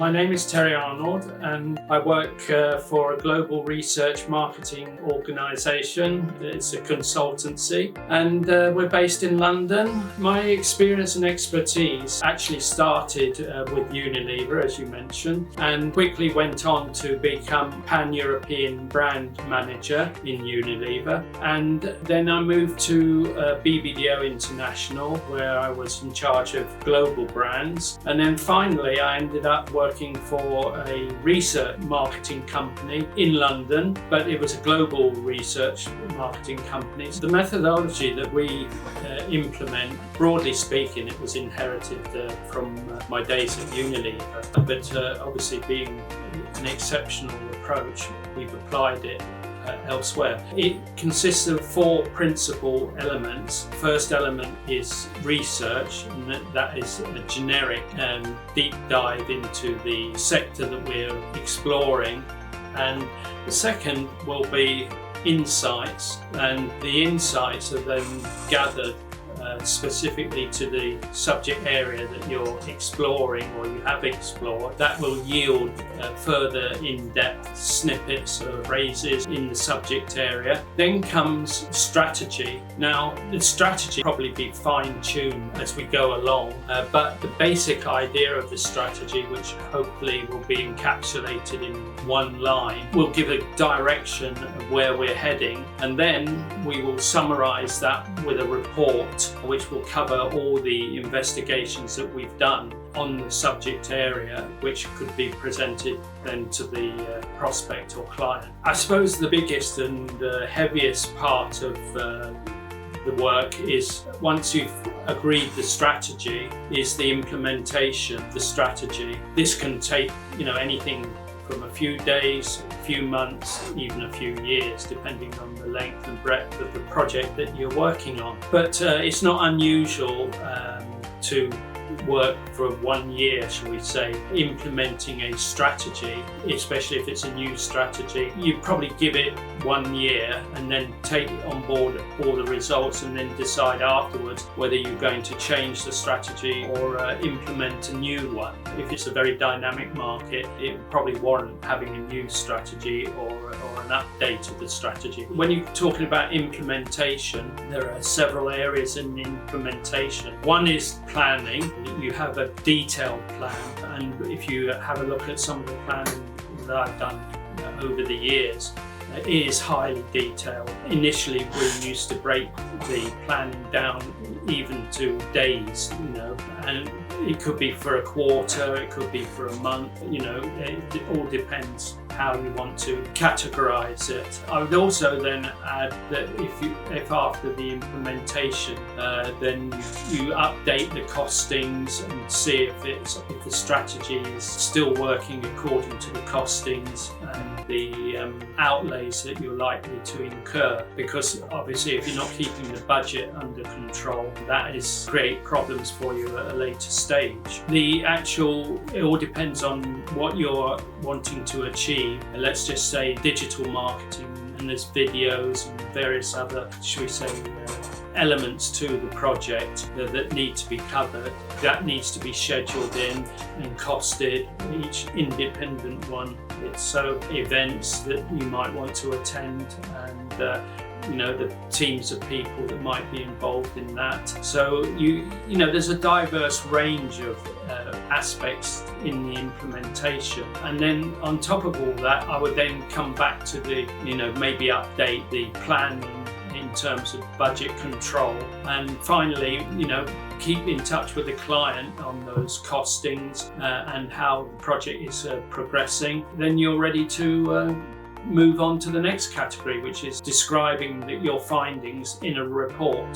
My name is Terry Arnold and I work for a global research marketing organisation. It's a consultancy and we're based in London. My experience and expertise actually started with Unilever, as you mentioned, and quickly went on to become Pan-European brand manager in Unilever. And then I moved to BBDO International, where I was in charge of global brands. And then finally I ended up working for a research marketing company in London, but it was a global research marketing company. So the methodology that we implement, broadly speaking, it was inherited from my days at Unilever, but obviously being an exceptional approach, we've applied it elsewhere. It consists of four principal elements. First element is research, and that is a generic and deep dive into the sector that we're exploring. And the second will be insights, and the insights are then gathered specifically to the subject area that you're exploring or you have explored. That will yield further in-depth snippets or phrases in the subject area. Then comes strategy. Now, the strategy will probably be fine-tuned as we go along, but the basic idea of the strategy, which hopefully will be encapsulated in one line, will give a direction of where we're heading, and then we will summarize that with a report which will cover all the investigations that we've done on the subject area, which could be presented then to the prospect or client. I suppose the biggest and heaviest part of the work is, once you've agreed the strategy, is the implementation of the strategy. This can take anything from a few days, a few months, even a few years, depending on the length and breadth of the project that you're working on. But it's not unusual to work for 1 year, shall we say, implementing a strategy, especially if it's a new strategy. You probably give it 1 year and then take on board all the results and then decide afterwards whether you're going to change the strategy or implement a new one. If it's a very dynamic market, it would probably warrant having a new strategy or an update of the strategy. When you're talking about implementation, there are several areas in implementation. One is planning. You have a detailed plan, and if you have a look at some of the planning that I've done over the years, it is highly detailed. Initially, we used to break the planning down even to days, and it could be for a quarter, it could be for a month, it all depends how you want to categorize it. I would also then add that if after the implementation, then you update the costings and see if the strategy is still working according to the costings and the outlays that you're likely to incur. Because obviously, if you're not keeping the budget under control, that is create problems for you at a later stage. It all depends on what you're wanting to achieve. Let's just say digital marketing, and there's videos and various other, shall we say, elements to the project that need to be covered. That needs to be scheduled in and costed, each independent one. So events that you might want to attend, and the teams of people that might be involved in that. So there's a diverse range of aspects in the implementation. And then on top of all that, I would then come back to maybe update the planning in terms of budget control, and finally, keep in touch with the client on those costings and how the project is progressing. Then you're ready to move on to the next category, which is describing your findings in a report.